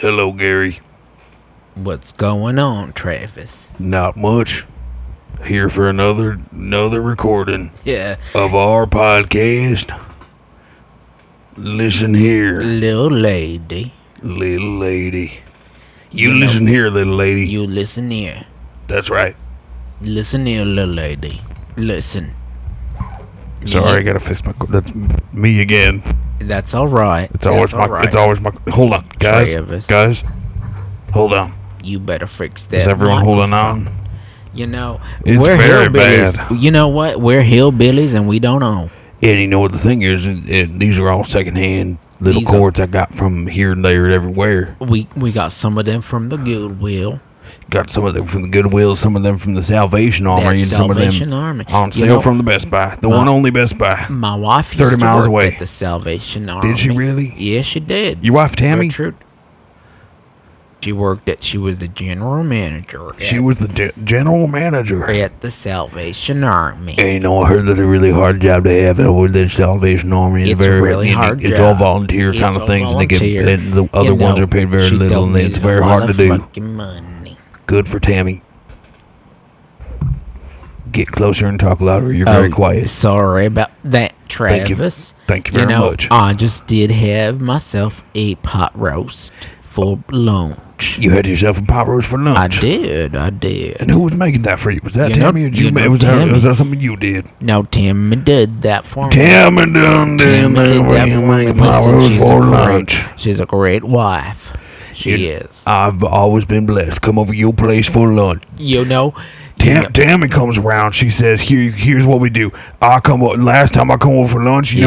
Hello, Gary. What's going on, Travis? Not much. Here for another recording Yeah. of our podcast. Listen here, Little lady. little lady. You You know- listen here, little lady. You listen here. That's right. Listen here, little lady. Listen. Sorry, I gotta fix my. That's me again. That's alright. It's always my. Right. It's always my. Hold on, guys. Travis. Guys, hold on. You better fix that. Is everyone holding microphone. on? You know, It's we're very hillbillies. bad. You know what? We're hillbillies and we don't own. And you know what the thing is? These are all secondhand little These are- cords I got from here and there and everywhere. We got some of them from the Goodwill. Got some of them from the Goodwill, some of them from the Salvation Army, That and some of Salvation them Army. on You sale know, from the Best Buy. The my- one only Best Buy. My wife 30 used to miles work away. at the Salvation Army. Did she really? Yeah, she did. Your wife, Tammy? For truth. She was the general manager. She was the general manager. at the Salvation Army. And you know, I heard that's a really hard job to have over the Salvation Army. It's a really hard It's all job. volunteer It's kind of all things. And volunteer. and the other You ones know, are paid very she little, and donated it's very a hard lot to of do. fucking money. Good for Tammy. Get closer and talk louder. You're very quiet. Sorry about that, Travis. Thank you very much. I just did have myself a pot roast for lunch. You had yourself a pot roast for lunch. I did. And who was making that for you? Was that You know- Tammy or did you know was Tammy. that something you did? No, Timmy did that for me. Tammy done Timmy did that you for me. make pot Listen, roast she's for a lunch. She's a great wife. She is. I've always been blessed. Come over your place for lunch. You know, Tammy comes around. She says, "Here's what we do. I come up. Last time I come over for lunch, you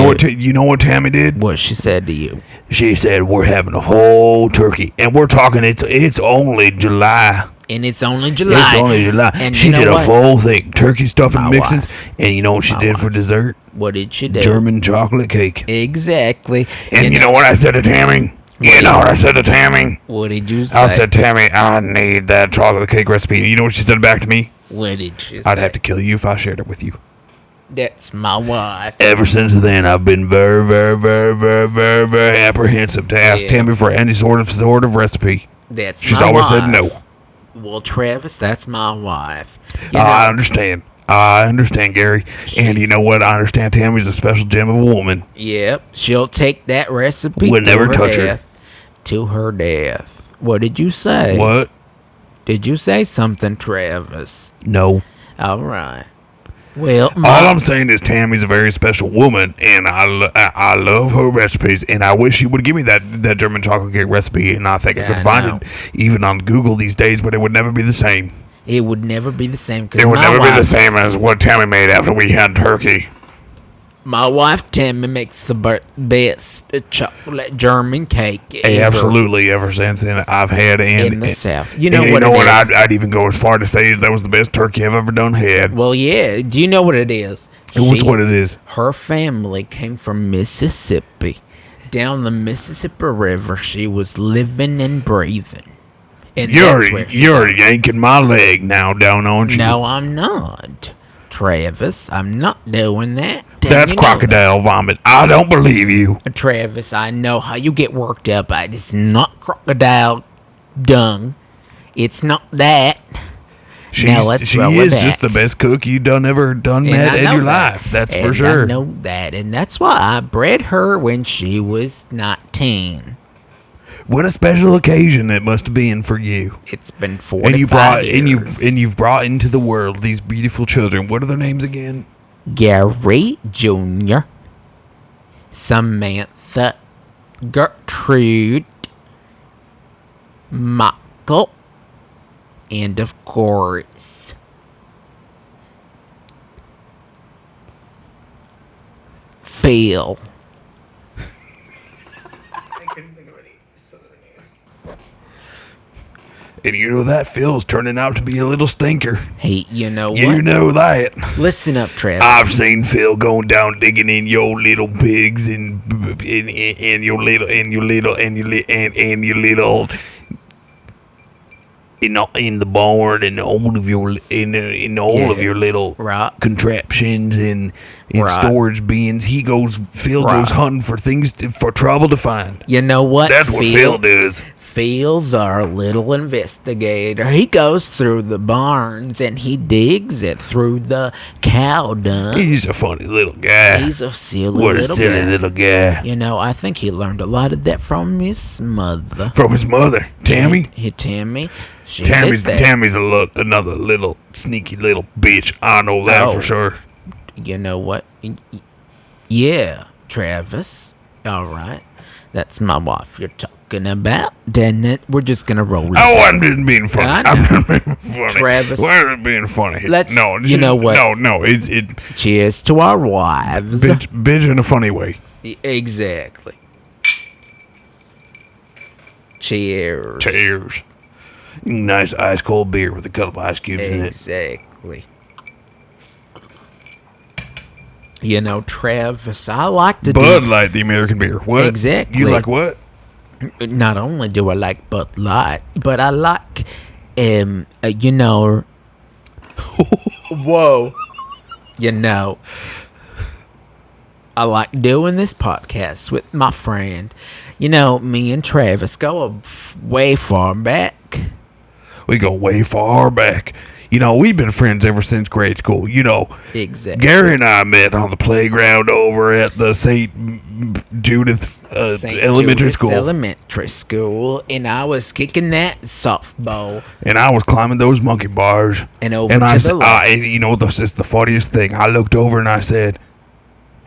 know what Tammy did? what she said to you. She said we're having a whole turkey, and we're talking. It's only July. And it's only July. It's only July. And She you know did a what? full thing, turkey stuffing My mixins, wife. and you know what she My did wife. for dessert? What did she do? German chocolate cake. Exactly. And you know what I said to Tammy? You know what I said to Tammy? What did you say? I said, Tammy, I need that chocolate cake recipe. You know what she said back to me? What did she say? I'd have to kill you if I shared it with you. That's my wife. Ever since then, I've been very, very, very, very, very, very apprehensive to ask Yeah. Tammy for any sort of recipe. That's She's my always wife. said no. Well, Travis, that's my wife. You I understand, Gary. And you know what? I understand Tammy's a special gem of a woman. Yep, she'll take that recipe Would to never her touch her. death. To her death. What did you say? What? Did you say something, Travis? No. All right. Well, All I'm saying is Tammy's a very special woman, and I love her recipes, and I wish she would give me that German chocolate cake recipe, and I think I Yeah, could I find know. it even on Google these days, but it would never be the same. it would never be the same because It would my never be the wife, same as what Tammy made after we had turkey. my wife Tammy makes the best chocolate German cake ever Absolutely, ever since then I've had, and in the South. You know and what you know it what? is? I'd even go as far to say that was the best turkey I've ever done had. Well, yeah. Do you know what it is? What's what it is? Her family came from Mississippi. Down the Mississippi River, she was living and breathing. And that's where she You're got it. yanking my leg now, down, aren't you? No, I'm not. Travis, I'm not doing that. That's You know crocodile vomit. I don't believe you. that. Travis, I know how you get worked up. It's not crocodile dung. It's not that. Now let's She roll it is just back. the best cook you ever done And met I in know your that. life. That's And for sure. I know that, and that's why I bred her when she was 19. What a special occasion it must have been for you. It's been 45 And you brought years. you've brought into the world these beautiful children. What are their names again? Gary Jr., Samantha, Gertrude, Michael, and of course, Phil. And you know that Phil's turning out to be a little stinker. Hey, you know what? You know that. Listen up, Travis. I've seen Phil going down digging in your little pigs and your little in the barn and all of your in all of your little Right. contraptions and Right. storage bins. Phil Right. goes hunting for things for trouble to find. You know what? That's what Phil does. Phil's our little investigator. He goes through the barns and he digs it through the cow dung. He's a funny little guy. He's a silly What a little silly guy. little guy. You know, I think he learned a lot of that from his mother. From his mother, Tammy. Tammy. She Tammy's did that. another little sneaky little bitch. I know that for sure. You know what? Yeah, Travis. All right. That's my wife you're talking about. Then we're just going to roll it. Oh, I'm just being funny. I know. I'm just being funny. Travis. Why am I being funny? No, you know what? No, it's Cheers to our wives. bitch in a funny way. Exactly. Cheers. Cheers. Nice ice cold beer with a couple ice cubes in it. Exactly. You know, Travis, I like to Bud Light, the American beer. What? Exactly. You like what? Not only do I like Bud Light, but I like, you know, whoa, you know, I like doing this podcast with my friend. You know, me and Travis go way far back. We go way far back. You know, we've been friends ever since grade school. You know, Exactly. Gary and I met on the playground over at the St. Judith's St. elementary Judith's school. Elementary school, and I was kicking that softball. And I was climbing those monkey bars. And over and to I the said, left. you know, this is the funniest thing. I looked over and I said,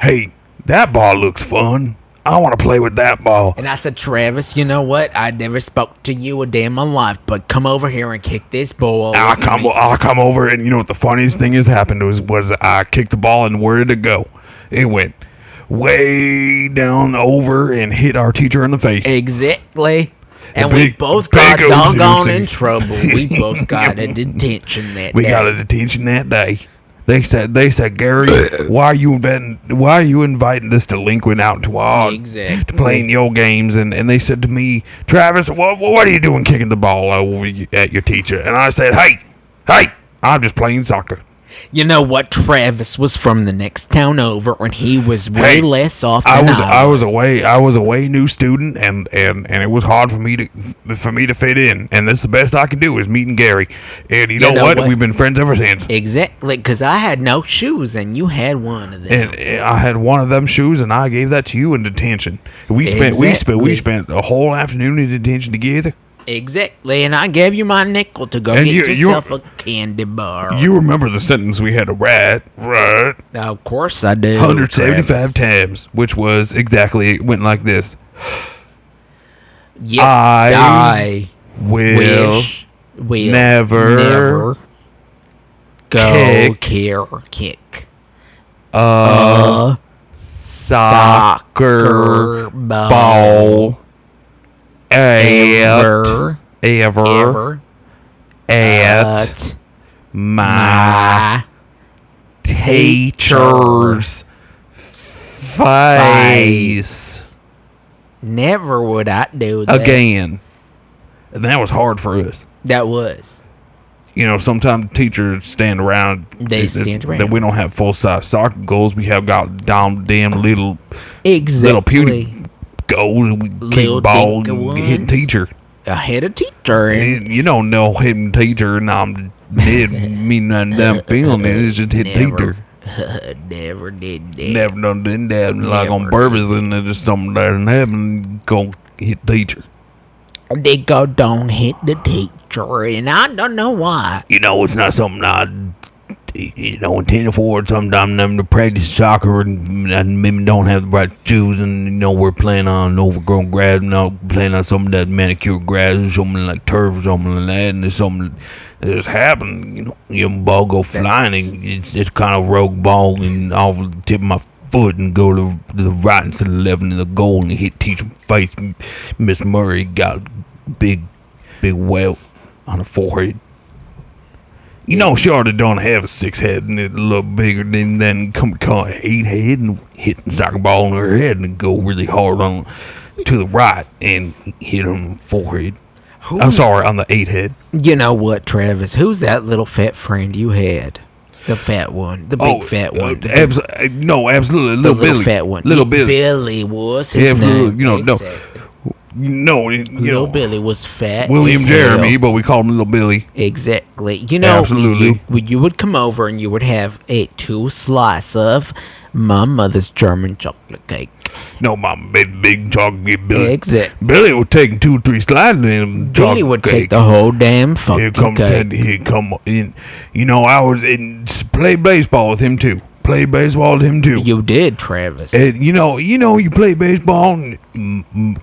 hey, that ball looks fun. I want to play with that ball. And I said, Travis, you know what? I never spoke to you a day in my life, but come over here and kick this ball. I'll come over, and you know what the funniest thing has happened was I kicked the ball, and where did it go? It went way down over and hit our teacher in the face. Exactly. And Big- we both got big doggone oopsie. in trouble. We both got a detention that We day. got a detention that day. They said, Gary, why are you inviting this delinquent out to our Exactly. to playing your games? And they said to me, Travis, what are you doing kicking the ball over at your teacher? And I said, hey, I'm just playing soccer. You know what? Travis was from the next town over, and he was way less off than I was away new student, and it was hard for me to fit in. And that's the best I can do is meeting Gary. And you know what? We've been friends ever since. Exactly, because I had no shoes, and you had one of them. And I had one of them shoes, and I gave that to you in detention. We spent the whole afternoon in detention together. Exactly, and I gave you my nickel to go And get you- yourself a candy bar. You remember the sentence we had to write, right? Of course I do. 175 Travis. times, which was exactly, it went like this. Yes, I will never go kick a soccer ball ever at my teacher's face. Never would I do that. Again. And that was hard for us. That was. You know, sometimes teachers stand around. They stand around. That we don't have full-size soccer goals. We have got damn little Exactly. puny goals. And we Little kick balls dinky and hit ones. teacher. I had a teacher. And You don't know hitting teacher, and I'm dead. Me nothing damn feeling it. It's just hit teacher. Never did that. Never done that like on Never purpose, and then just something that didn't happen. Go hit teacher. They go don't hit the teacher, and I don't know why. You know, it's not something I, intended for. Sometimes them to practice soccer and maybe don't have the right shoes, and we're playing on overgrown grass, playing on something that manicured grass or something like turf or something like that, and there's something that just happened. Your ball go flying, and it's kind of rogue ball and off the tip of my foot and go to the right instead of the left into the goal and hit teacher face. Miss Murray got big welt on her forehead. She ought to don't have a 6 head and it a little bigger than come 8 head and hit the soccer ball on her head and go really hard on to the right and hit on the forehead. I'm sorry, on the 8 head. You know what, Travis? Who's that little fat friend you had? The fat one. The big fat one. No, absolutely. The Little little Billy. fat one. Little Billy. Billy was his Absolutely. name. No. Exactly. No, Little Billy was fat. William as Jeremy, hell. but we called him Little Billy. Exactly. You know, Absolutely. you would come over and you would have a 2 slice of my mother's German chocolate cake. No, Mama, big chocolate Billy. Exactly. Billy was taking 2 or 3 slides of them Billy chocolate would cake. take the whole damn fucking cake. Here come in. You know, I was played baseball with him too. Played baseball with him too. You did, Travis. And you play baseball, and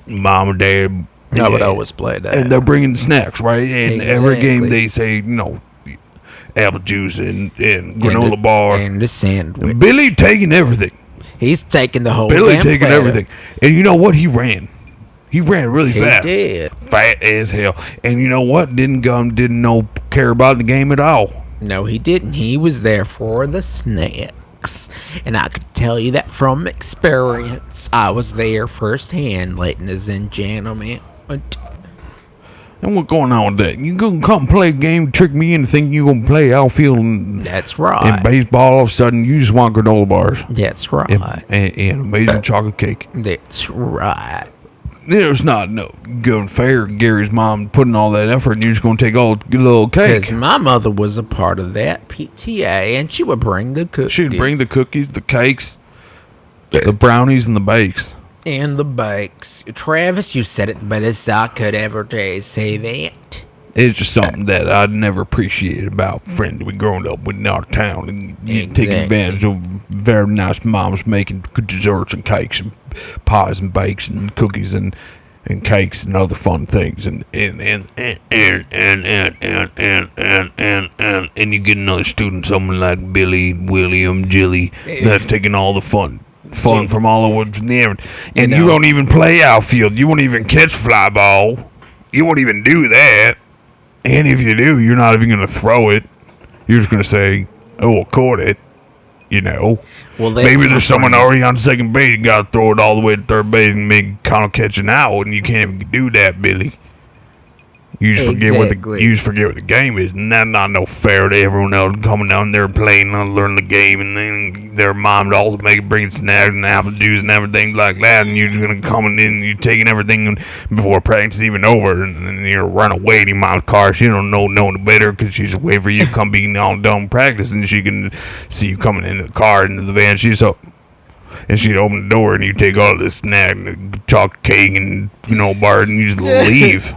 mom or dad. I would always play that. And they're bringing snacks, right? And every game Exactly. they say, apple juice and granola bar. And the sandwich. Billy taking everything. He's taking the whole Billy damn taking platter. everything. And you know what? He ran. He ran really fast. He did. Fat as hell. And you know what? Didn't care about the game at all. No, he didn't. He was there for the snacks. And I could tell you that from experience. I was there firsthand, ladies and gentlemen. And what's going on with that? You gonna come play a game, trick me into thinking you gonna play outfield and That's right. in baseball, all of a sudden you just want granola bars That's right. and amazing chocolate cake. That's right. There's not no good fair. Gary's mom putting all that effort, and you're just gonna take all the little cake. Because my mother was a part of that PTA, and she would bring the cookies. She'd bring the cookies, the cakes, the brownies, and the bakes. And the bakes. Travis, you said it the best I could ever say that. It's just something that I'd never appreciated about friends we growing up with in our town, and you take Exactly. advantage of very nice moms making good desserts and cakes and pies and bakes and cookies and cakes and other fun things, and you get another student, someone like Billy, William, Jilly, that's taking all the fun from all over from there, and you won't even play outfield. You won't even catch fly ball. You won't even do that. And if you do, you're not even going to throw it. You're just going to say, "Oh, I caught it." Well, that's maybe there's my someone friend. already on second base. You got to throw it all the way to third base and make kind of catch an out, and you can't even do that, Billy. You just forget Exactly. what the game is, and that's not no fair to everyone else coming down there playing and learning the game, and then their mom also bring snacks and apple juice and everything like that, and you're just gonna come in and you're taking everything before practice is even over, and you're run away to your mom's car. She don't know no better because she's waiting for you to come being all done practice, and she can see you coming into the car into the van. She's up. And she'd open the door and you take all this snack and the chocolate cake and bar and you just leave.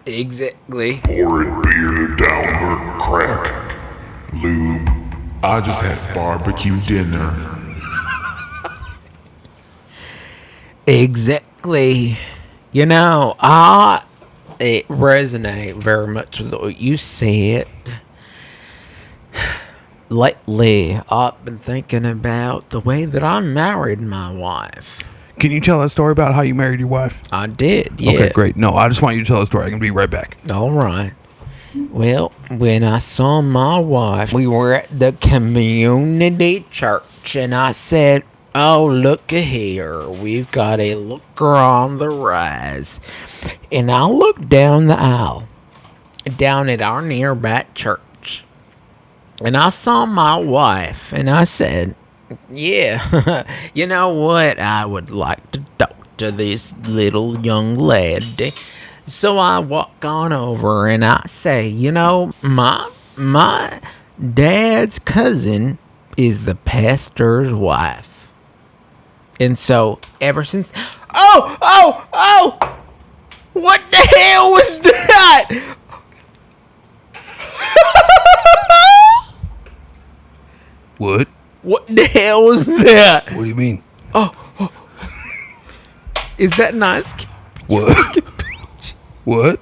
Exactly. Pouring beer down her crack. Lube. I just had barbecue dinner. Exactly. It resonate very much with what you said. Lately, I've been thinking about the way that I married my wife. Can you tell that story about how you married your wife? I did, yeah. Okay, great. No, I just want you to tell the story. I can be right back. All right. Well, when I saw my wife, we were at the community church, and I said, "Oh, look here. We've got a looker on the rise." And I looked down the aisle, down at our nearby church, and I saw my wife, and I said, "Yeah, you know what? I would like to talk to this little young lady." So I walk on over and I say, my dad's cousin is the pastor's wife. And so ever since, oh, what the hell was that? What? What the hell was that? What do you mean? Is that nice? What? What?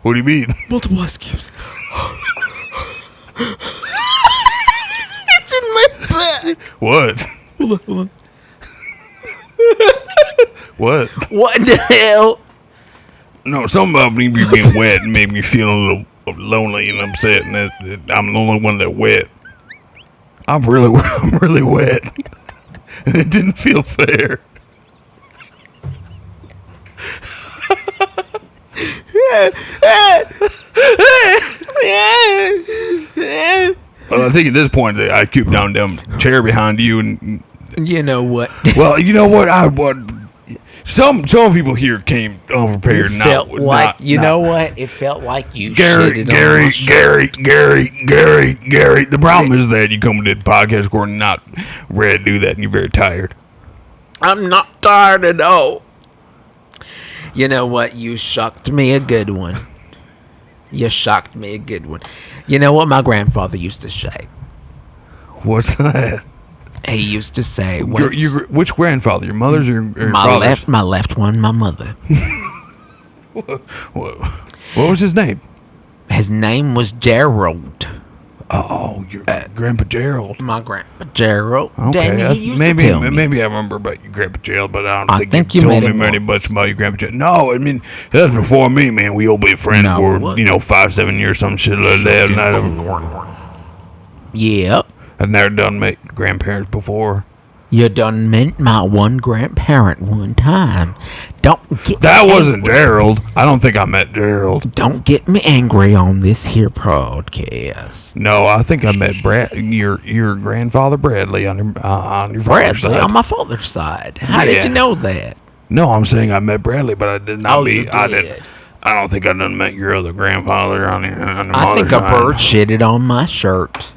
What do you mean? Multiple ice cubes. It's in my bag. What? Hold on. What? What the hell? No, something about me being wet made me feel a little lonely and upset, and I'm the only one that wet. I'm really wet, and it didn't feel fair. Well, I think at this point that I keep down chair behind you, and You know what? well, you know what? Some people here came unprepared. It felt like you know what? It felt like you. Gary. The problem is that you come to the podcast recording not ready to do that, and you're very tired. I'm not tired at all. You know what? You shocked me a good one. You shocked me a good one. You know what my grandfather used to say? What's that? He used to say, which grandfather? Your mother's or your my father's? my left one, my mother. What was his name? His name was Gerald. Oh, your Grandpa Gerald. My Grandpa Gerald. Okay, He used maybe to tell me. maybe I remember about your Grandpa Gerald, but I don't think you you told met me him very once. much about your Grandpa Gerald. No, I mean that was before me, man. We all been friends No, for what? 5-7 years, some shit like that. And Yep. I've never done met grandparents before. You done met my one grandparent one time. Don't get That me wasn't angry. Gerald. I don't think I met Gerald. Don't get me angry on this here podcast. No, I think I met your grandfather Bradley on your father's Bradley side. on my father's side. How did Yeah. you know that? No, I'm saying I met Bradley, but I did not Oh, meet. you I did. did. I don't think I done met your other grandfather on your I mother's think a side. bird shitted on my shirt.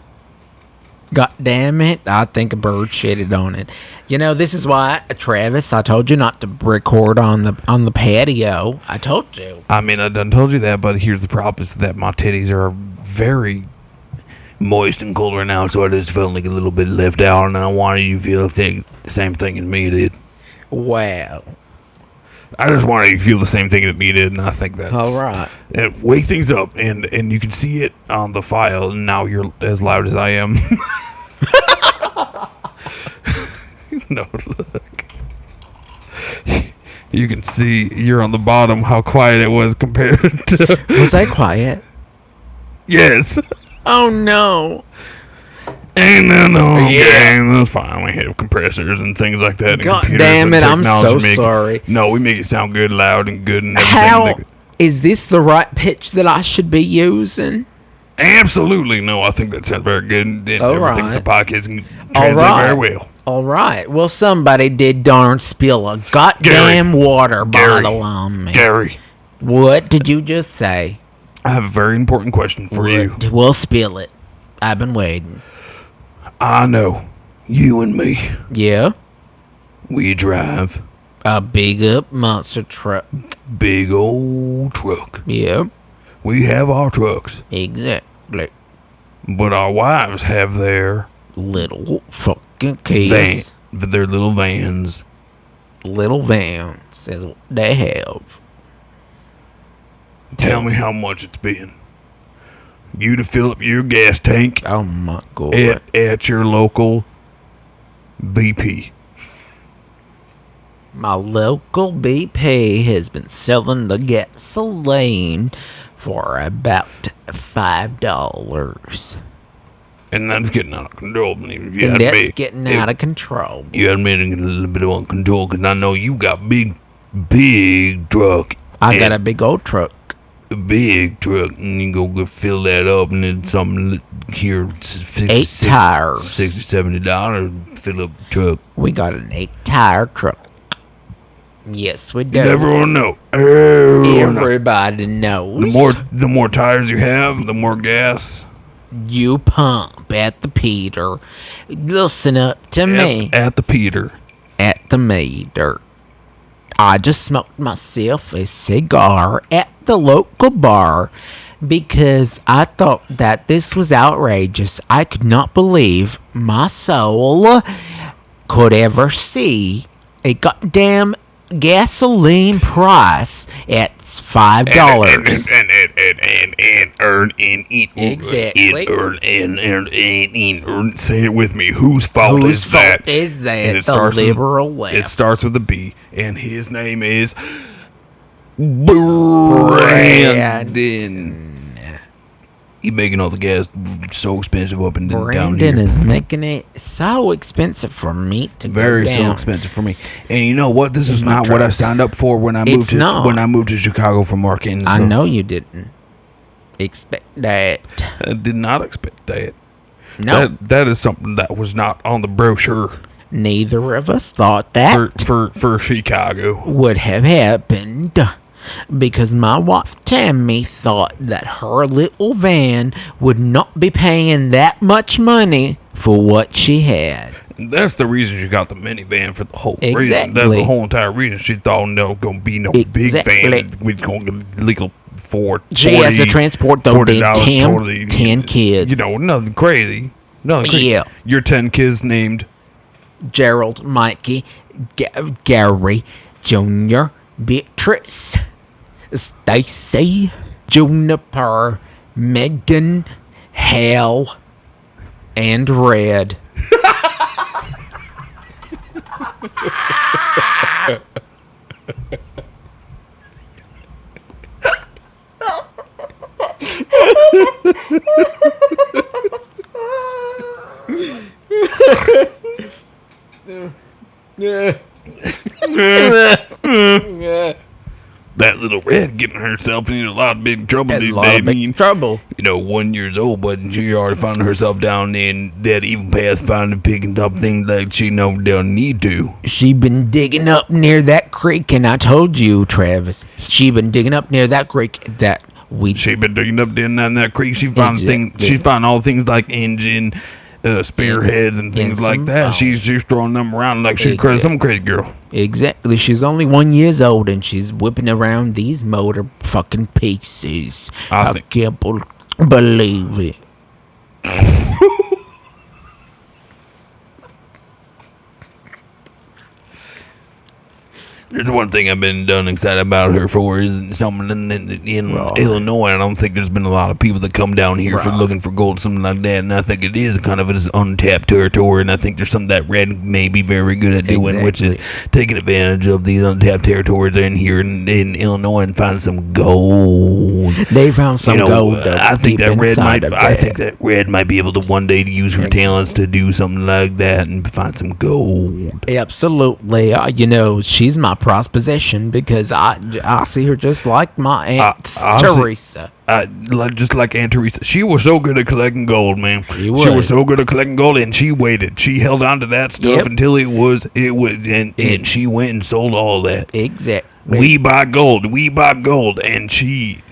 God damn it. I think a bird shitted on it. You know, this is why, Travis, I told you not to record on the patio. I told you. I mean, I done told you that, but here's the problem: is that my titties are very moist and cold right now, so I just felt like a little bit left out, and I wanted you to feel the same thing as me did. Wow. I just wanted you to feel the same thing that me did, and I think that's All right. wake things up, and you can see it on the file. And now you're as loud as I am. No, look. You can see you're on the bottom how quiet it was compared to. Was I quiet? Yes. Oh, no. And no, Yeah. gang, that's fine. We have compressors and things like that. And God computers damn and it, I'm technology so make it- sorry. No, we make it sound good, loud, and good, and everything. How is this the right pitch that I should be using? Absolutely no. I think that sounds very good. And All everything's right. the podcast can All translate right. very well. All right. Well, somebody did darn spill a goddamn water bottle on me. Gary, What did you just say? I have a very important question for you. We'll spill it. I've been waiting. I know you and me, Yeah? we drive A big up monster truck. big old truck. Yeah. We have our trucks, Exactly. but our wives have their Little fucking keys. their little vans. Little vans is what they have. Tell me how much it's been. You to fill up your gas tank Oh my god. at your local BP. My local BP has been selling the gasoline for about $5. And that's getting out of control. If you And had that's me, getting out of control. You had me in a little bit of control because I know you got big truck. I got a big old truck. Big truck, and you go fill that up, and then something here, Eight tires. $60-$70, fill up the truck. We got an 8-tire truck. Yes, we do. Everyone know. Everyone know. Everybody knows. The more tires you have, the more gas. You pump at the Peter. Listen up to me. At the Peter. At the meter. I just smoked myself a cigar at the local bar because I thought that this was outrageous. I could not believe my soul could ever see a goddamn gasoline price at $5. And earn and eat. Exactly. Earn. Say it with me. Whose fault Whose is that? fault is that? And it The starts with- liberal left. It starts with a B, and his name is Brandon. He making all the gas so expensive up and down Brandon here. is making it so expensive for me to Very go so down. expensive for me. And you know what? This is my not what I truck. signed up for when I It's not. moved to Chicago from Arkansas. I know you didn't expect that. I did not expect that. No. That is something that was not on the brochure. Neither of us thought that for Chicago. would have happened because my wife Tammy thought that her little van would not be paying that much money for what she had. That's the reason she got the minivan for the whole reason. Exactly. That's the whole entire reason. She thought there was going to be no big van. We're going to get legal for She has to transport the damn 10 kids. You know, nothing crazy. Nothing crazy. Yeah. Your 10 kids named Gerald, Mikey, Gary, Junior, Beatrice, Stacy, Juniper, Megan, Hal, and Red. that little Red getting herself into a lot of big trouble Had a these lot days. of big trouble. 1 year old, but she already found herself down in that evil path, finding picking up things like she don't need to. She been digging up near that creek, and I told you, Travis, she been digging up near that creek that we... She been digging up down that creek. She found Exactly. things. She found all things like engine, spearheads, and things like that. She's throwing them around like she's some crazy girl. Exactly. She's only 1 year old, and she's whipping around these motor fucking pieces. I can't believe it. There's one thing I've been done excited about her for is something in Illinois. I don't think there's been a lot of people that come down here for looking for gold, something like that. And I think it is kind of this untapped territory. And I think there's something that Red may be very good at doing, which is taking advantage of these untapped territories in here in Illinois and finding some gold. They found some gold. I think that Red might be able to one day to use her talents to do something like that and find some gold. Absolutely. She's my prized possession because I see her just like my Aunt Teresa. Just like Aunt Teresa. She was so good at collecting gold, man. She was so good at collecting gold, and she waited. She held on to that stuff until it was, and she went and sold all that. Exactly. We buy gold, and she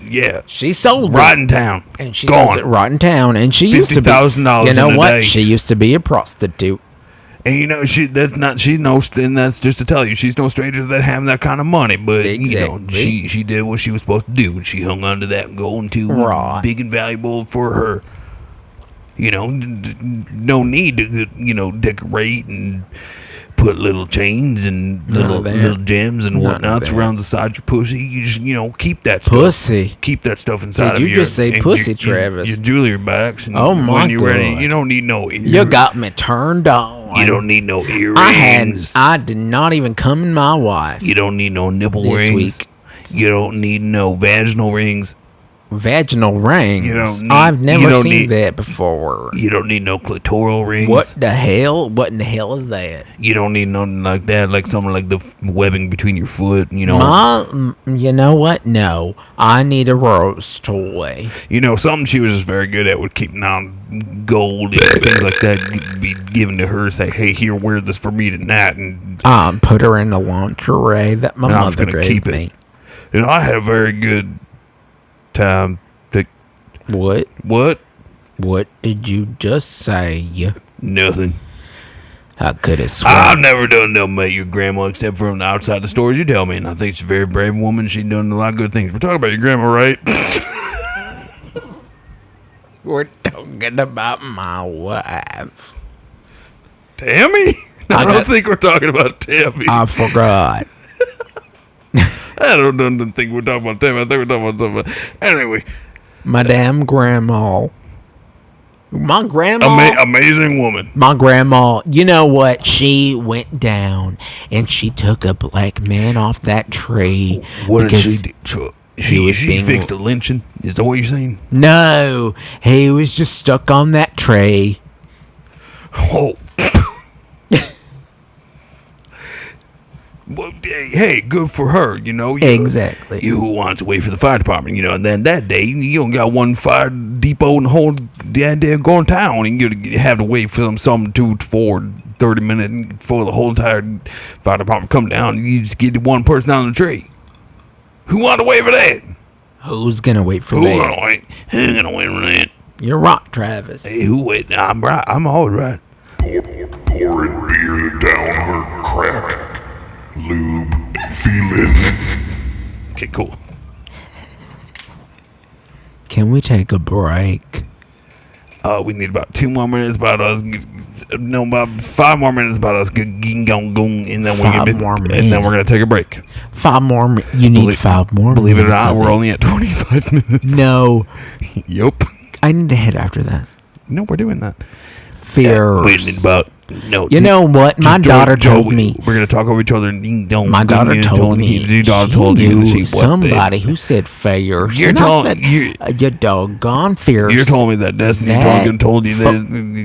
sold it right in town, and she sold it right in town, and she used to be $50,000. You know what? Day. She used to be a prostitute. And and that's just to tell you, she's no stranger to that having that kind of money. But she did what she was supposed to do, and she hung on to that gold until it was big and valuable for her. No need to decorate and put little chains and little gems and whatnots around the side of your pussy. You just keep that stuff. Pussy. Keep that stuff inside Did of you just say pussy, Travis? Your jewelry box. And Oh my when you're God. ready, you don't need no earrings. You got me turned on. You don't need no earrings. I did not even come in my wife. You don't need no nipple This rings. week. You don't need no vaginal rings. Vaginal rings. You don't need- I've you never don't seen need- that before. You don't need no clitoral rings. What the hell? What in the hell is that? You don't need nothing like that, like something like the webbing between your foot. You know what? No, I need a rose toy. Something she was just very good at with keeping on gold and things like that. Be given to her, say, "Hey, here, wear this for me tonight," and Put her in the lingerie that my mother gave keep me. it. I had a very good time. What? What? What did you just say? Nothing. I could have sworn. I've never done nothing about your grandma except from the outside the stores. You tell me, and I think she's a very brave woman. She's done a lot of good things. We're talking about your grandma, right? We're talking about my wife. Tammy? I don't think we're talking about Tammy. I forgot. I don't think we're talking about Tammy. I think we're talking about something else. Anyway. Madame Grandma. My grandma. Amazing woman. My grandma, you know what? She went down and she took a black man off that tree. What did she do? She fixed a lynching? Is that what you're saying? No. He was just stuck on that tree. Oh. Well, hey, good for her, Exactly. Who wants to wait for the fire department, and then that day, you only got one fire depot in the whole damn going town, and you have to wait for them 2, 4 30 minutes before the whole entire fire department come down. You just get one person on the tree. Who wanted to wait for that? Who's gonna wait for Who that? gonna wait? Who's gonna wait for that? You're right, Travis. Hey, who wait? I'm right. I'm always right. Pouring beer down her crack. Lube, feel it. Okay, cool. Can we take a break? We need about 2 more minutes about us. No, about 5 more minutes about us. And then we're gonna take a break. 5 more. You need 5 more. Believe it or minutes, not, I we're think. only at 25 minutes. No, Yup. I need to head after that. No, we're doing that. Fear. We need about no. You know what? My daughter told me. We're gonna talk over each other. And My daughter told me. Your daughter told she you knew that somebody who said fierce. You're And telling- I said, you- you doggone fierce. You're telling me that Destiny That told you that.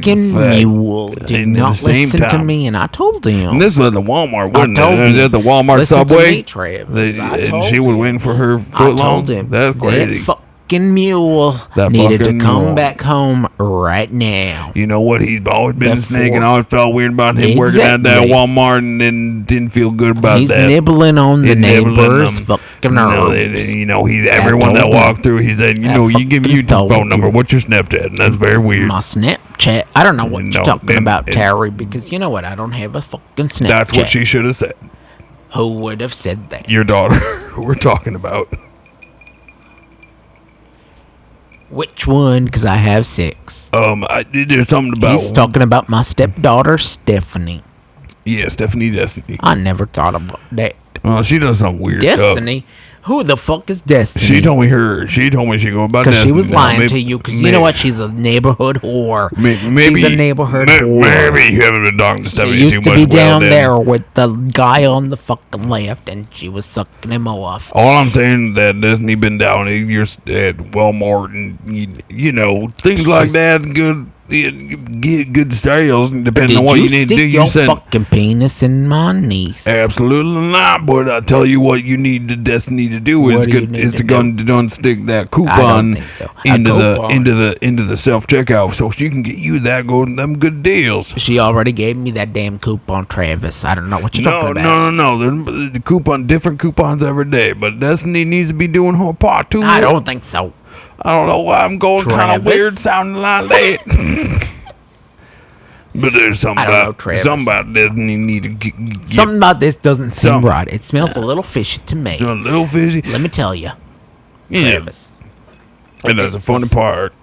fucking mule did And at not the same listen to time- me, and I told him. And this was at the Walmart, wasn't I told it? It was you. at the Walmart Listen to Subway. me, Travis. I And told she was you. waiting for her I foot long. told him That's crazy. that fucking mule That needed to fucking come mule. back home right now. You know what? He's always been a Before- snake, and I always felt weird about him working at that Exactly. Walmart, and then didn't feel good about He's that. nibbling on the He's nibbling neighbor's them. fucking No, herbs. you know, he's everyone that told him. walked through. He said, you I know, you give me your fucking phone told number. him. What's your Snapchat? And that's very weird. My Snapchat. I don't know what No, you're talking and- about, and- Terry, because you know what? I don't have a fucking Snapchat. That's what she should have said. Who would have said that? Your daughter, who we're talking about. Which one? Because I have 6. There's something about He's talking about my stepdaughter, Stephanie. yeah, Stephanie Destiny. I never thought about that. She does some weird stuff. Destiny? Who the fuck is Destiny? She told me she go about Because Destiny. she was Now, lying maybe- to you. Because you know what? She's a neighborhood whore. Maybe She's a neighborhood whore. Maybe you haven't been talking to She Stephanie used too to much. be Well, down then. there with the guy on the fucking left, and she was sucking him off. All I'm saying is that Disney been down at Walmart and you know things like that. Get good sales depending Did on what you you need to stick do. your You said fucking penis in my niece? absolutely not. But I tell you what, you need the Destiny to do is What do you good need is to to do? go and stick that I don't coupon think so. A coupon. into the self checkout so she can get you them good deals. She already gave me that damn coupon, Travis. I don't know what you're talking about. No. The coupon, different coupons every day, but Destiny needs to be doing her part too. I don't think so. I don't know why I'm going kind of Travis? weird, sounding like that. But there's something I don't know, about Travis. something about Disney need to get Something about this doesn't seem Some- right. It smells a little fishy to me. a little fishy. Let me tell you, Yeah, Travis. and that's the funny part.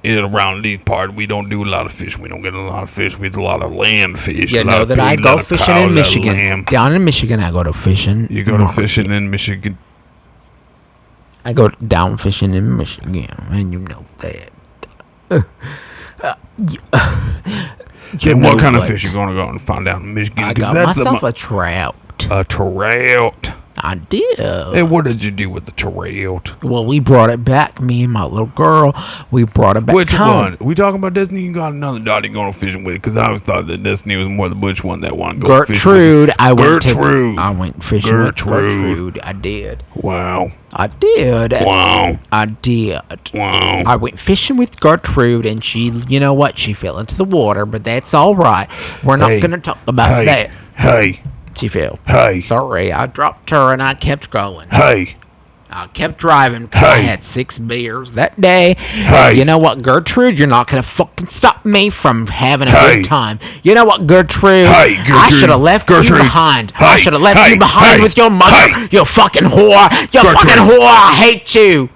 Around these parts, we don't do a lot of fish. We don't get a lot of fish. We get a lot of land fish. You a lot know of that I pigs, a lot go of fishing cows, a in lot of Michigan. lamb. Down in Michigan, I go to fishing. You go to fishing in Michigan. I go down fishing in Michigan, and you know that. And what kind of fish you gonna go and find out in Michigan? I 'Cause got that's myself a trout. a trout. I did. Hey, what did you do with the trout? Well, we brought it back. Me and my little girl. We brought it back. Which home. one? We talking about Disney? You got another daughter you going fishing with? Because I always thought that Disney was more the butch one that wanted to go fishing Gertrude. with. I went fishing Gertrude. with Gertrude. I did. Wow. I did. Wow. I did. Wow. I went fishing with Gertrude, and she, you know what? She fell into the water, but that's all right. We're not Hey. going to talk about that. Hey. She fell. Hey. Sorry, I dropped her, and I kept going. Hey. I kept driving because I Hey. had 6 beers that day. Hey. And you know what, Gertrude? You're not going to fucking stop me from having a Hey. good time. You know what, Gertrude? Hey, I Gertrude. should have left Gertrude. you behind. I Hey. should have left Hey. you behind Hey. with your mother. Hey. You fucking whore. You Gertrude. fucking whore. I hate you.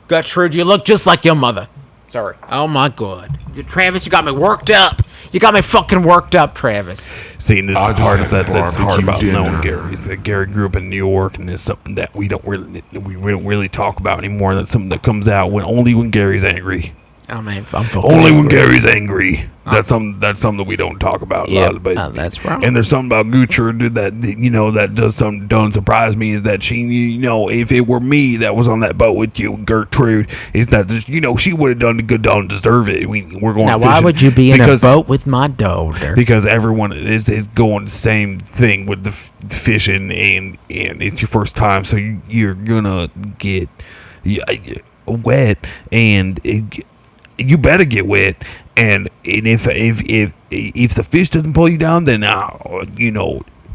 Gertrude, you look just like your mother. Sorry. Oh, my God. Travis, you got me worked up. You got me fucking worked up, Travis. See, this is I just part of had that that's hard about barbecue knowing dinner. Gary. Is that Gary grew up in New York, and it's something that we don't really talk about anymore. That's something that comes out only when Gary's angry. Oh, man. I'm fucking Only when angry. Gary's angry. That's something that we don't talk about. a Yep, lot, but that's right. And there's something about Gertrude that doesn't surprise me is that she, if it were me that was on that boat with you, Gertrude, is that she would have done the good, don't deserve it. We're going Now, fishing why would you be in because, a boat with my daughter? Because everyone is going the same thing with the fishing, and it's your first time, so you're gonna get wet, and you better get wet. And if the fish doesn't pull you down, then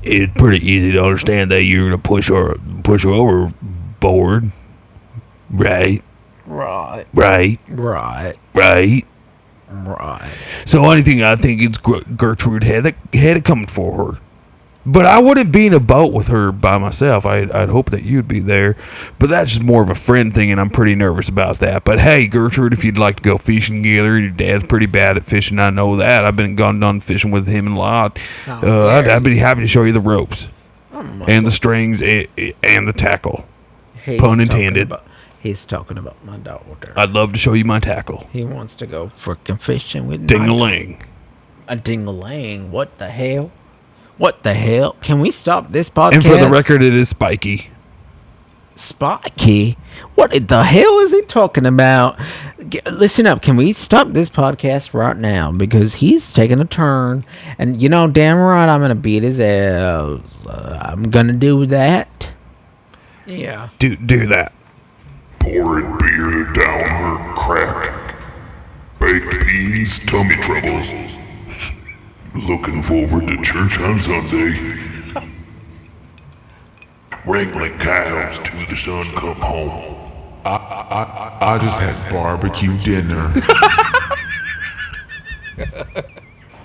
it's pretty easy to understand that you're gonna push her overboard, right? Right. Right. Right. Right. Right. So anything, I think it's Gertrude had it coming for her. But I wouldn't be in a boat with her by myself. I'd hope that you'd be there. But that's just more of a friend thing, and I'm pretty nervous about that. But hey, Gertrude, if you'd like to go fishing together, your dad's pretty bad at fishing. I know that. I've been gone done fishing with him a lot. I'd be happy to show you the ropes and the strings and the tackle. Pun intended. He's talking about my daughter. I'd love to show you my tackle. He wants to go frickin' fishing with Ding-a-ling. A ding-a-ling? What the hell? What the hell? Can we stop this podcast? And for the record, it is Spiky. Spiky? What the hell is he talking about? Listen up. Can we stop this podcast right now? Because he's taking a turn. And damn right, I'm going to beat his ass. I'm going to do that. Yeah. Do that. Pouring beer down her crack. Baked beans, tummy troubles. Looking forward to church on Sunday. Wrangling cows till the sun come home. I just had barbecue dinner.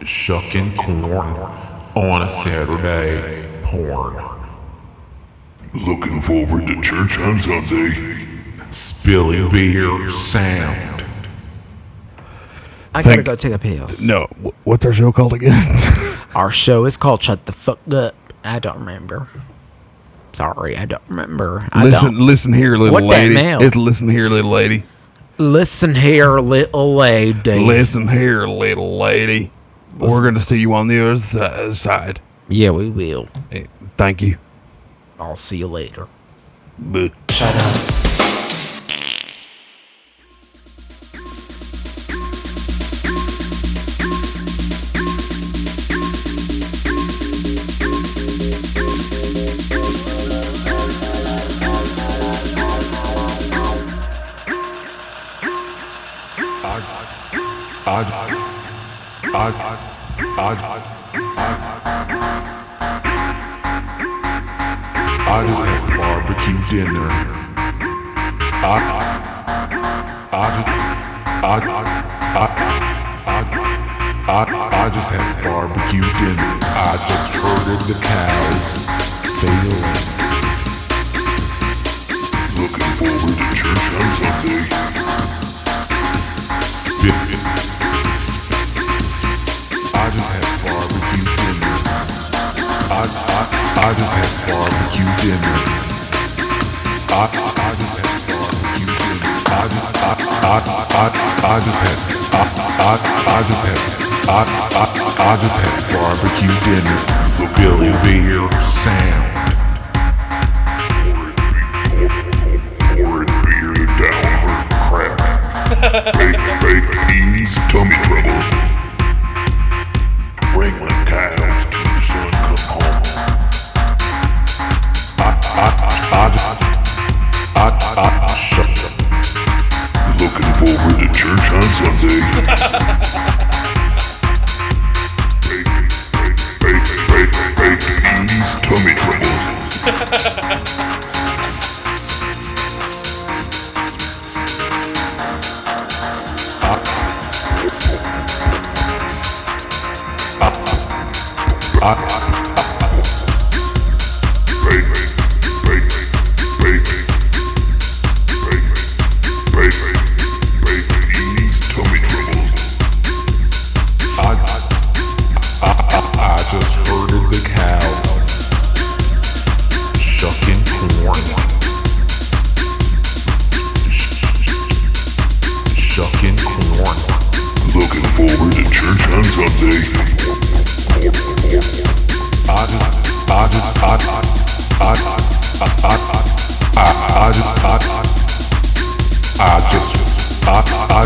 Shucking corn on a Saturday. Porn. Looking forward to church on Sunday. Spilling beer sound. I gotta go take a piss. No, what's our show called again? Our show is called Shut the Fuck Up. I don't remember. Sorry, I don't remember. Listen here, little what lady. That mail? It's listen here, little lady. Listen here, little lady. Listen here, little lady. We're gonna see you on the other side. Yeah, we will. Hey, thank you. I'll see you later. Boo. Shut up. I just had barbecue dinner. I just had barbecue dinner. I just herded the cows. Failing. Looking forward to church on Sunday. Spitting. I just had barbecue dinner. I just had barbecue dinner. I just had barbecue dinner. I just had barbecue dinner. Spilling beer sound. Pouring beer down her crack. Baked beans, tummy trouble. Wrangling cows till the sun come home. Shut up. Looking forward to church on Sunday. Baked beans, tummy troubles. I just herded the cow, shucking corn, shucking corn. Looking forward to church on Sunday. I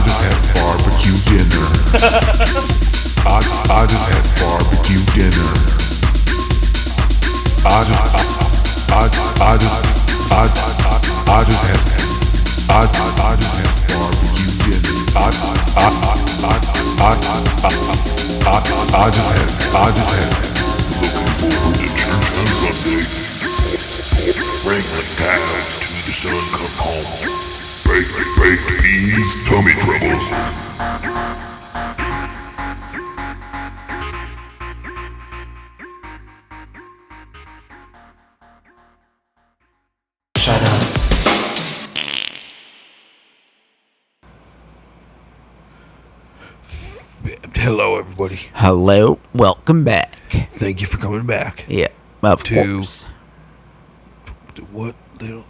just had barbecue dinner. I just had barbecue dinner. I just had barbecue dinner. I just had looking forward to church on Sunday. Wrangling cows till the sun come home. Baked beans, tummy troubles. Shut up. Hello, everybody. Hello, welcome back. Thank you for coming back. Yeah, of To- course. What little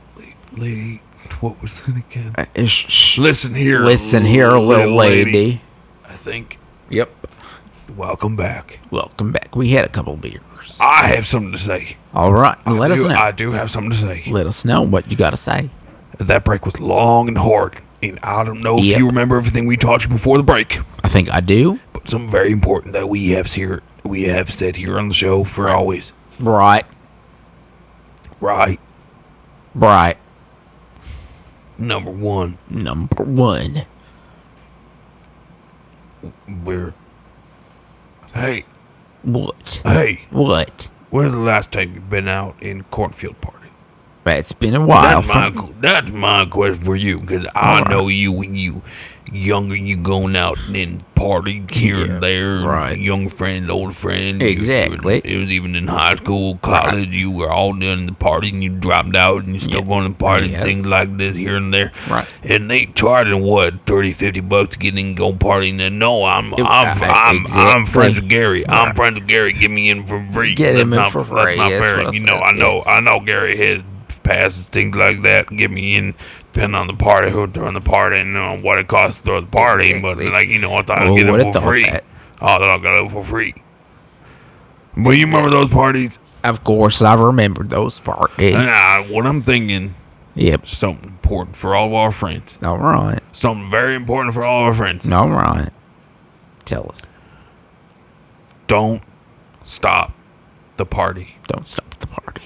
lady? What was it again? Shh. Listen here, Listen here, little lady. I think. Yep. Welcome back. Welcome back. We had a couple beers. I have something to say. All right, let us know. I do have something to say. Let us know what you got to say. That break was long and hard, and I don't know if Yep. you remember everything we taught you before the break, I think I do. but something very important that we have said here on the show for always. Right. Right. Right. Number one, Number one. Hey, What? when's the last time you've been out in cornfield party? It's been a while. That's my question for you, because I Alright. know you when you younger, you going out and party here Yeah, and there, right. young friends, old friends. Exactly. It was even in high school, college, you were all doing the party and you dropped out and you still Yeah. going to party, Yes. things like this here and there. Right. And they charging what, $30-$50 to get in and go party. And then, no, I'm Exactly. friends with Gary. I'm Right. friends with Gary. Get me in for free. Get him That's in not- for That's free. not That's fair. what I You know, said, I know Gary had passes, things like that. Get me in, depending on the party, who's throwing the party, and what it costs to throw the party. Exactly. But I thought Well, I'd get who would've it for thought free. that? Oh, I thought I got it for free. But you remember those parties? Of course, I remember those parties. What I'm thinking, Yep. something important for all of our friends. All right. Something very important for all of our friends. All right. Tell us. Don't stop the party. Don't stop the party.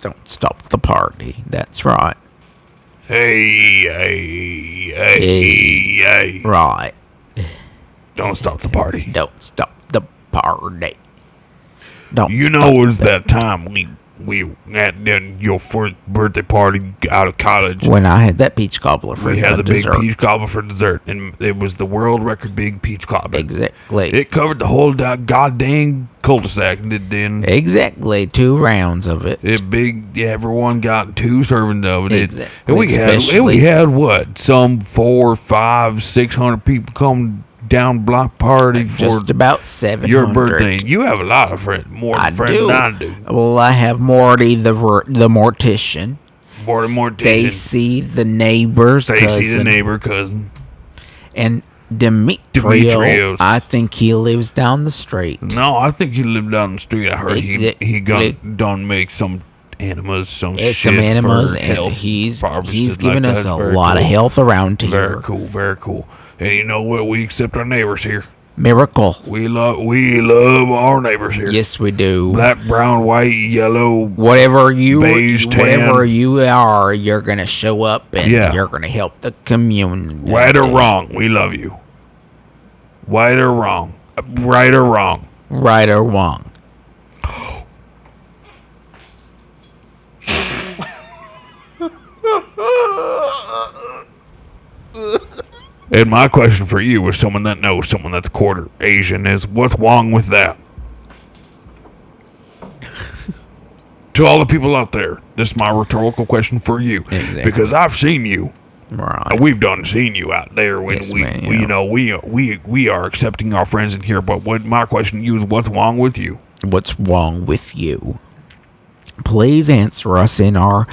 Don't stop the party. That's right. Hey. Right. Don't stop the party. Don't stop the party. Don't. You know, it was that time we had your first birthday party out of college. when I had that peach cobbler for We had the dessert. big peach cobbler for dessert, and it was the world record big peach cobbler. Exactly. It covered the whole goddamn cul-de-sac, and it did. Exactly. 2 rounds of it. It big. Yeah, everyone got 2 servings of it. Exactly. And we had what? Some 400, 500, 600 people come down block party for Just about 700. your birthday. You have a lot of friends, more I friends do. than I do. Well, I have Morty the mortician. More than mortician. Stacy the neighbor's Stacy cousin. the neighbor cousin. And Demetrio, Demetrios. I think he lives down the street. No, I think he lived down the street. I heard he Exactly. done make some enemas, some It's shit some enemas, for and health he's purposes given like us that. a Very lot of cool. health around here. Very cool, very cool. And you know what? We accept our neighbors here. Miracle. We love our neighbors here. Yes, we do. Black, brown, white, yellow. Whatever you Beige, tan. are, you're gonna show up and Yeah. you're gonna help the community. Right or wrong, we love you. Right or wrong. Right or wrong. Right or wrong. And my question for you, as someone that knows someone that's quarter Asian, is what's wrong with that? To all the people out there, this is my rhetorical question for you. Exactly. Because I've seen you. Right. We've done seen you out there when Yes, we man, we are accepting our friends in here. But what my question to you is, what's wrong with you? What's wrong with you? Please answer us in our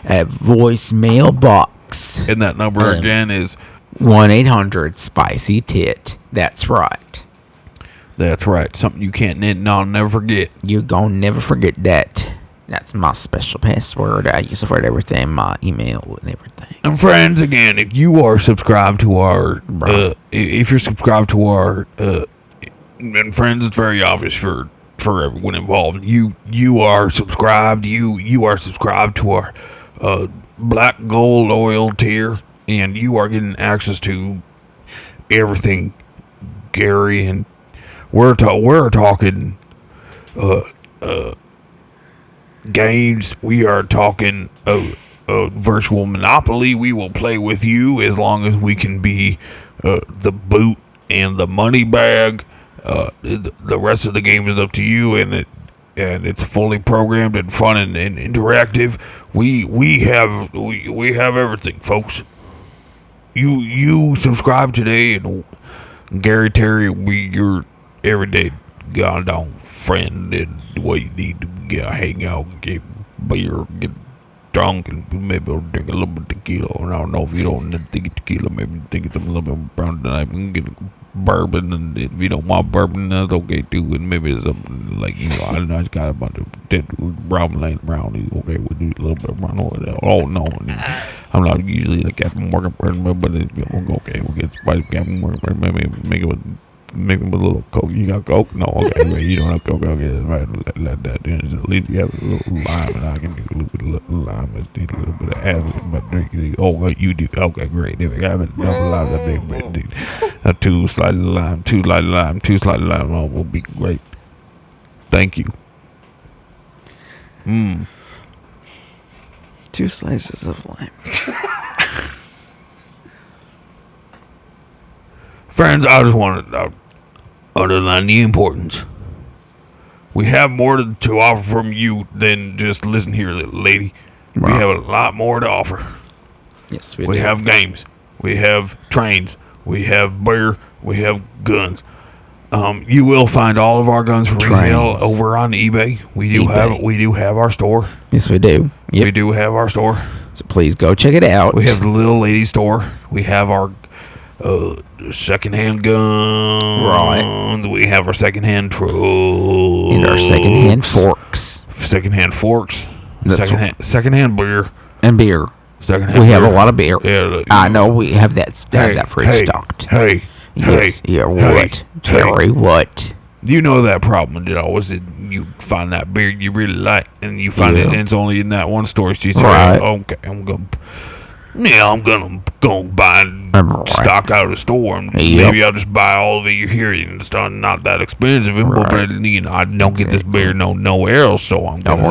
voicemail box. And that number again is 1-800-SPICY-TIT. That's right. that's right. Something you can't I'll never forget. You're gonna never forget that. That's my special password. I use it for everything, my email and everything. And friends, again, if you are subscribed to our, Right. if you're subscribed to our, and friends, it's very obvious for everyone involved. You are subscribed. You are subscribed to our black gold oil tier and you are getting access to everything, Gary. And we're talking games. We are talking virtual Monopoly. We will play with you as long as we can be the boot and the money bag. The rest of the game is up to you, and it's fully programmed and fun and interactive. We have everything, folks. You subscribe today, and Gary Terry will be your everyday goddamn friend, and what you need to hang out, get beer, get drunk, and maybe I'll drink a little bit of tequila. And I don't know if you don't think tequila, maybe think it's a little bit brown tonight. We can get bourbon, and if you don't want bourbon, that's okay too. And maybe it's something like, I don't know, I just got a bunch of dead brown laying around. Okay, we'll do a little bit of brown. Oh no, I'm not usually the Captain Morgan person, but okay, we'll get spice Captain Morgan. Maybe make it with a little Coke. You got Coke? No, okay, right, you don't have Coke. Okay, right, let that in. At least you have a little lime, and I can do a little bit of lime. Let's need a little bit of acid in my drink. Oh, you do? Okay, great. If I have it, double lime, that big, two slices of lime, two slices of lime. Oh, will be great. Thank you. 2 slices of lime. Friends, I just want to underline the importance. We have more to offer from you than just listen here, little lady. Wow. We have a lot more to offer. Yes, we do. We have games. We have trains. We have beer. We have guns. You will find all of our guns for resale over on eBay. We do have our store. Yes, we do. Yep. We do have our store. So please go check it out. We have the little lady store. We have our secondhand guns. Right. We have our secondhand trucks. And our secondhand forks. Secondhand forks. Secondhand beer. And beer. Secondhand we beer. have a lot of beer. Yeah, I know we have that fridge stocked. Yes. Yeah, what? Terry, what? You know that problem that always you find that beer you really like, and you find it, and it's only in that one store. She said, right. Okay, I'm gonna go buy stock out of the store, and maybe I'll just buy all of it here. It's not that expensive, but I don't get this beer nowhere else, so I'm gonna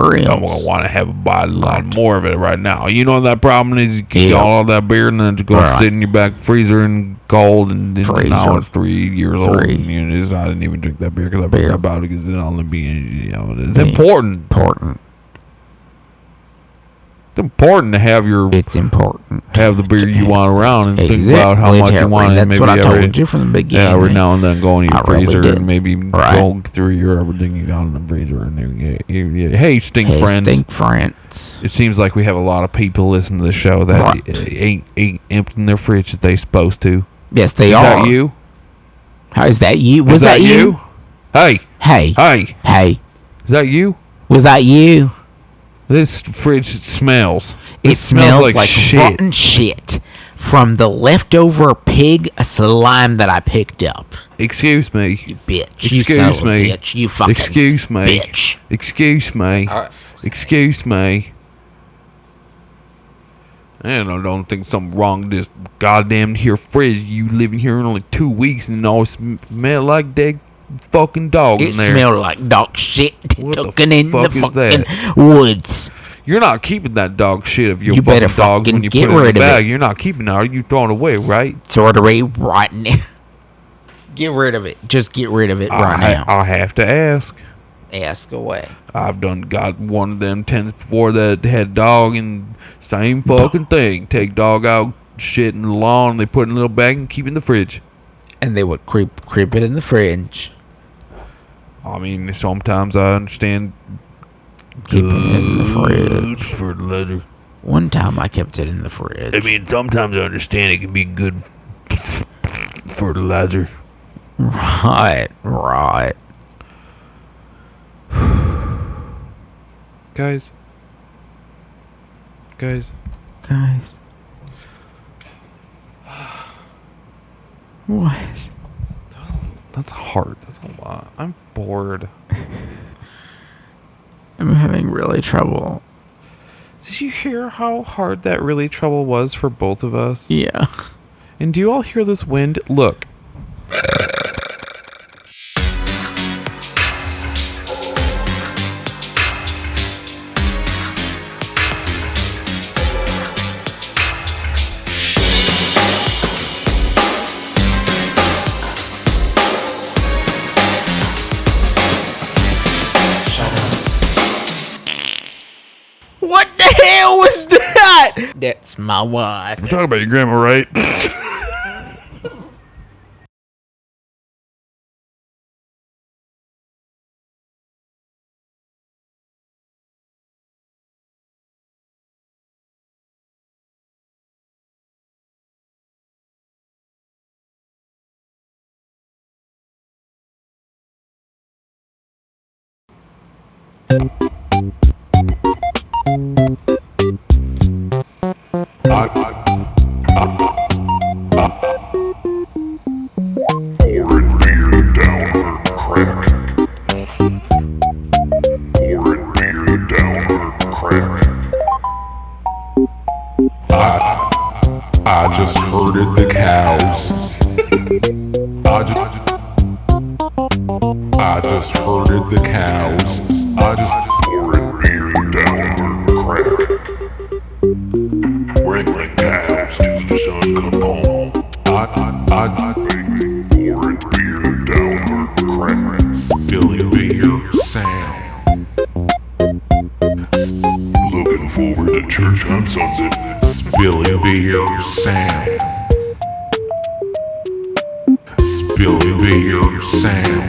want to buy a lot more of it right now. You know that problem is you get all that beer and then to go sit in your back freezer and cold, and now it's 3 years old. And I didn't even drink that beer because I forgot about it because it's only being it's important. It's important to have the beer you want around and think about how much you want it. That's what I told you from the beginning. Yeah, every now and then go in your freezer and maybe go through your everything you got in the freezer. And hey, Stink Friends. It seems like we have a lot of people listening to the show that ain't emptying their fridge as they supposed to. Yes, they are. Is that you? How is that you? Was that you? Hey. Is that you? Was that you? This fridge smells. It smells like rotten shit from the leftover pig slime that I picked up. Excuse me. You bitch. Excuse me. Bitch. You fucking Excuse me. Bitch. Excuse me. Excuse me. I don't think something wrong with this goddamn here fridge. You living here in only 2 weeks and it all smell like dead fucking dog in there. It smelled like dog shit cooking in the fucking woods. You're not keeping that dog shit of your fucking dogs when you put it in the bag. You're not keeping it. Are you throwing it away, right? Sort of right now. Get rid of it. Just get rid of it right now. I have to ask. Ask away. I've got one of them tents before that had dog and same fucking thing. Take dog out, shit in the lawn, they put it in a little bag and keep it in the fridge. And they would creep it in the fridge. I mean, sometimes I understand. Keep it in the fridge. Fertilizer. One time I kept it in the fridge. I mean, sometimes I understand it can be good fertilizer. Right. Guys. What? That's hard. That's a lot. I'm bored. I'm having really trouble. Did you hear how hard that really trouble was for both of us? Yeah. And do you all hear this wind? Look. What the hell was that? That's my wife. We're talking about your grandma, right? Pouring beer down her crack. Pouring beer down her crack. I just herded the cows. I just herded the cows. I just pouring beer down her crack. Bring the cows till the sun come home. I pouring beer down her crack. Spilling beer sound. Looking forward to church on Sunday. Spilling beer sound. Spilling beer sound.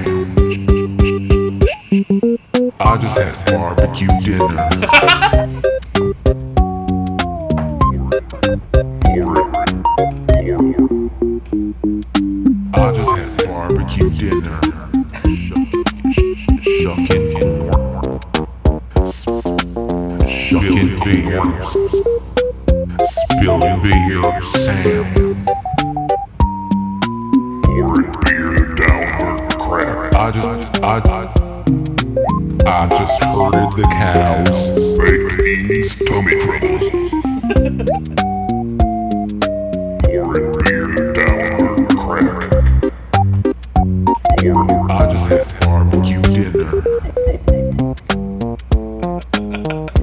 I just had barbecue dinner. I just had barbecue dinner. Shucking shucking beer. Spilling beer sound. Pouring beer down her crack. I just herded the cows. Baked beans, tummy troubles. Pouring beer down her crack. I just had barbecue dinner.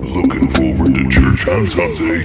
Looking forward to church on Sunday.